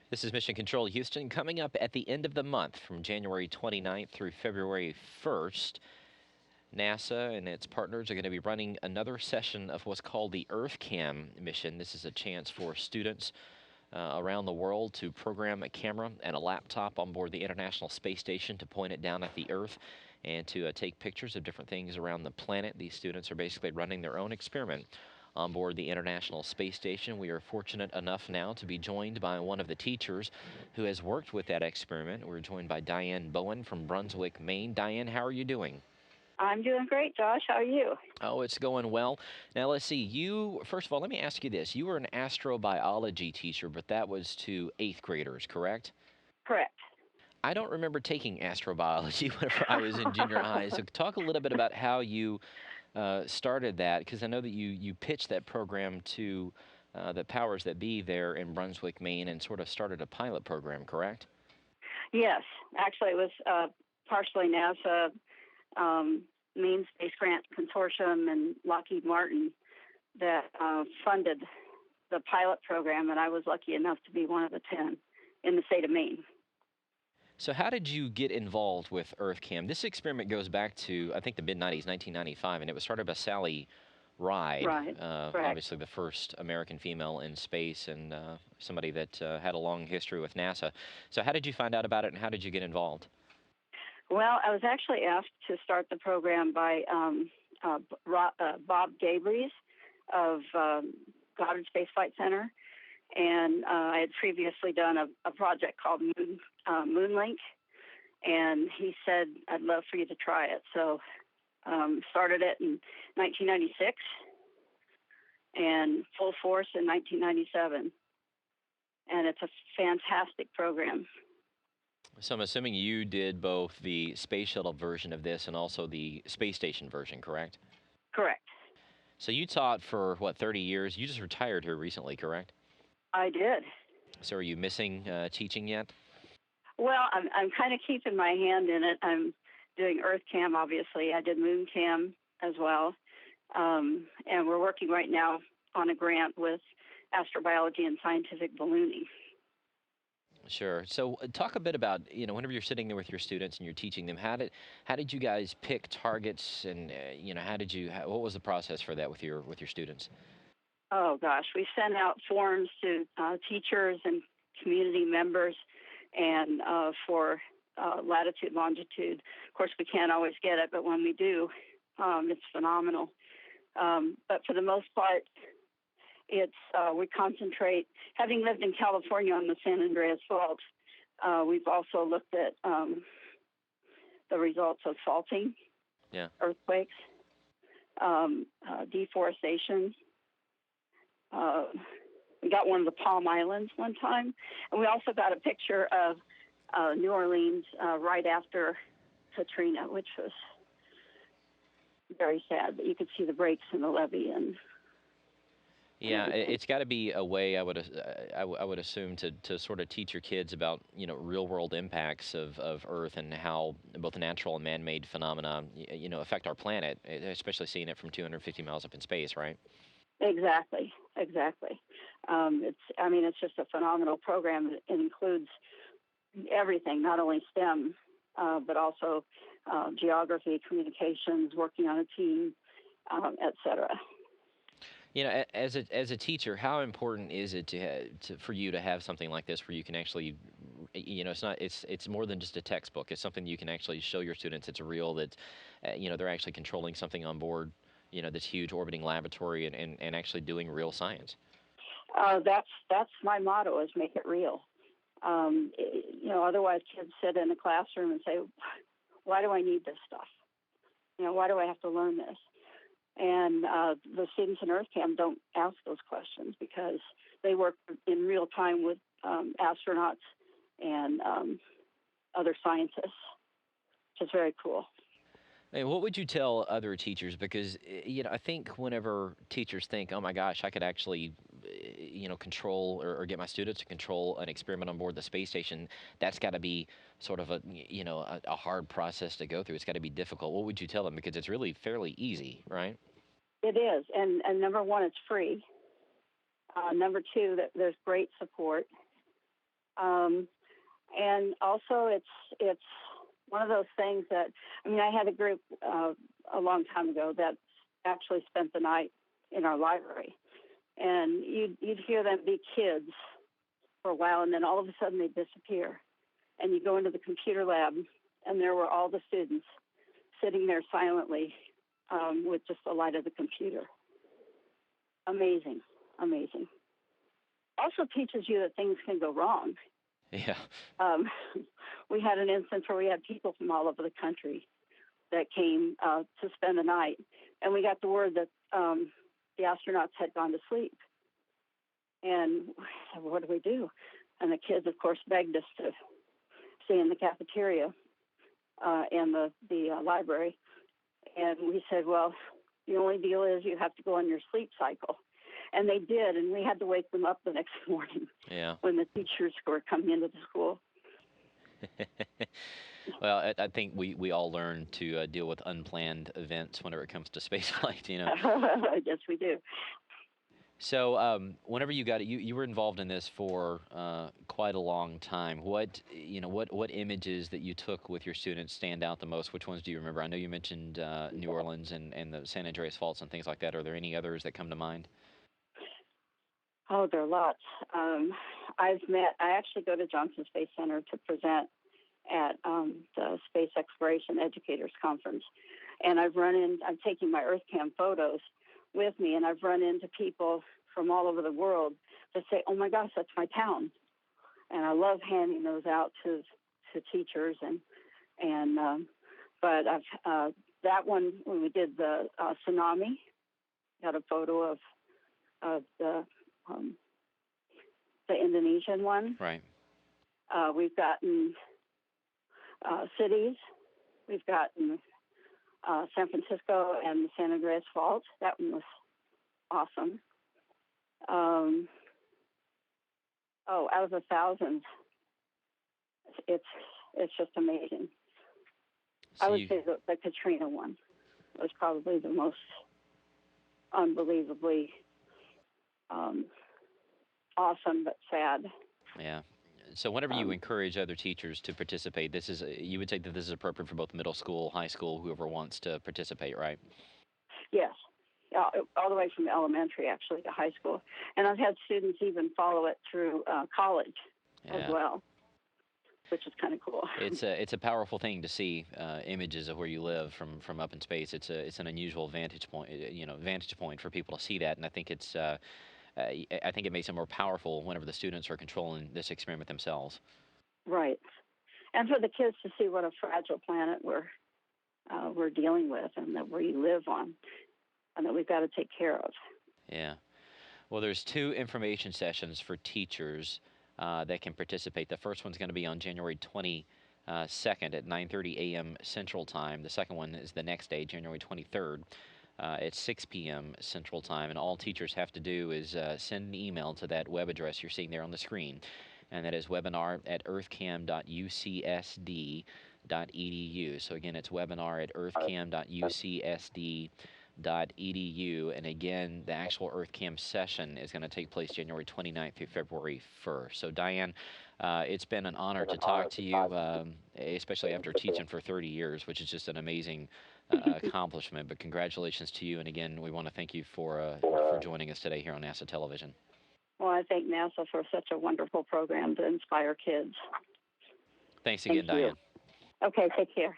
This is Mission Control Houston. Coming up at the end of the month from January 29th through February 1st, NASA and its partners are going to be running another session of what's called the EarthKAM mission. This is a chance for students around the world to program a camera and a laptop on board the International Space Station to point it down at the Earth and to take pictures of different things around the planet. These students are basically running their own experiment on board the International Space Station. We are fortunate enough now to be joined by one of the teachers who has worked with that experiment. We're joined by Diane Bowen from Brunswick, Maine. Diane, how are you doing? I'm doing great, Josh. How are you? Oh, it's going well. Now, let's see. First of all, let me ask you this. You were an astrobiology teacher, but that was to eighth graders, correct? Correct. I don't remember taking astrobiology whenever I was in junior high. So talk a little bit about how you started that, because I know that you pitched that program to the powers that be there in Brunswick, Maine, and sort of started a pilot program, correct? Yes, actually, it was partially NASA, Maine Space Grant Consortium, and Lockheed Martin that funded the pilot program, and I was lucky enough to be one of the 10 in the state of Maine. So how did you get involved with EarthKAM? This experiment goes back to, I think, the mid-90s, 1995, and it was started by Sally Ride, Right. Correct. obviously the first American female in space and somebody that had a long history with NASA. So how did you find out about it, and how did you get involved? Well, I was actually asked to start the program by Bob Gabrys of Goddard Space Flight Center, and I had previously done a project called Moonlink, and he said, I'd love for you to try it. So started it in 1996 and full force in 1997. And it's a fantastic program. So I'm assuming you did both the space shuttle version of this and also the space station version, correct? Correct. So you taught for, what, 30 years? You just retired here recently, correct? I did. So are you missing teaching yet? Well, I'm kind of keeping my hand in it. I'm doing EarthKAM, obviously. I did MoonCam as well. And we're working right now on a grant with astrobiology and scientific ballooning. Sure. So talk a bit about, whenever you're sitting there with your students and you're teaching them, how did you guys pick targets, and what was the process for that with your students? Oh, gosh. We sent out forms to teachers and community members and for latitude, longitude. Of course, we can't always get it, but when we do, it's phenomenal. But for the most part, it's we concentrate. Having lived in California on the San Andreas Fault, we've also looked at the results of faulting, Yeah. earthquakes, deforestation. We got one of the Palm Islands one time, and we also got a picture of New Orleans right after Katrina, which was very sad. But you could see the breaks in the levee and Yeah, everything. it's got to be a way, I would assume, to sort of teach your kids about, real world impacts of Earth and how both natural and man-made phenomena, affect our planet, especially seeing it from 250 miles up in space, right? Exactly. It's just a phenomenal program. It includes everything, not only STEM, but also geography, communications, working on a team, et cetera. As a teacher, how important is it for you to have something like this where you can actually, it's more than just a textbook. It's something you can actually show your students it's real, that, they're actually controlling something on board, this huge orbiting laboratory, and actually doing real science. That's my motto: is make it real. Otherwise kids sit in a classroom and say, "Why do I need this stuff? Why do I have to learn this?" And the students in EarthKAM don't ask those questions because they work in real time with astronauts and other scientists, which is very cool. Hey, what would you tell other teachers? Because I think whenever teachers think, "Oh my gosh, I could actually, control or get my students to control an experiment on board the space station," that's got to be sort of a hard process to go through. It's got to be difficult. What would you tell them? Because it's really fairly easy, right? It is, and number one, it's free. Number two, that there's great support. And also, it's one of those things that, I mean, I had a group a long time ago that actually spent the night in our library, and you'd hear them be kids for a while, and then all of a sudden they disappear, and you go into the computer lab, and there were all the students sitting there silently with just the light of the computer. Amazing, amazing. Also teaches you that things can go wrong. Yeah. We had an instance where we had people from all over the country that came to spend the night, and we got the word that the astronauts had gone to sleep. And I said, well, what do we do? And the kids, of course, begged us to stay in the cafeteria and the library. And we said, well, the only deal is you have to go on your sleep cycle. And they did, and we had to wake them up the next morning when the teachers were coming into the school. Well, I think we all learn to deal with unplanned events whenever it comes to spaceflight, Yes, we do. So whenever you got it, you were involved in this for quite a long time. What images that you took with your students stand out the most? Which ones do you remember? I know you mentioned New Orleans and the San Andreas Faults and things like that. Are there any others that come to mind? Oh, there are lots. I actually go to Johnson Space Center to present at the Space Exploration Educators Conference. And I'm taking my EarthKAM photos with me, and I've run into people from all over the world that say, oh my gosh, that's my town. And I love handing those out to teachers. But that one, when we did the tsunami, got a photo of the Indonesian one. Right. We've gotten cities. We've gotten San Francisco and the San Andreas Fault. That one was awesome. Out of the thousands, it's just amazing. So I would say the Katrina one was probably the most unbelievably awesome but sad. Yeah. So whenever you encourage other teachers to participate, you would say that this is appropriate for both middle school, high school, whoever wants to participate, right? Yes. All the way from elementary, actually, to high school. And I've had students even follow it through college as well, which is kind of cool. It's a powerful thing to see images of where you live from up in space. It's an unusual vantage point for people to see that, and I think I think it makes it more powerful whenever the students are controlling this experiment themselves. Right, and for the kids to see what a fragile planet we're dealing with, and that we live on, and that we've got to take care of. Yeah. Well, there's 2 information sessions for teachers that can participate. The first one's going to be on January 22nd at 9:30 a.m. Central Time. The second one is the next day, January 23rd. At 6 p.m. Central Time, and all teachers have to do is send an email to that web address you're seeing there on the screen, and that is webinar@earthkam.ucsd.edu. So again, it's webinar@earthkam.ucsd.edu, and again, the actual EarthKAM session is going to take place January 29th through February 1st. So Diane, it's been an honor to talk to you, especially after teaching for 30 years, which is just an amazing accomplishment. But congratulations to you, and again, we want to thank you for joining us today here on NASA Television. Well, I thank NASA for such a wonderful program to inspire kids. Thanks again, Diane. Okay, take care.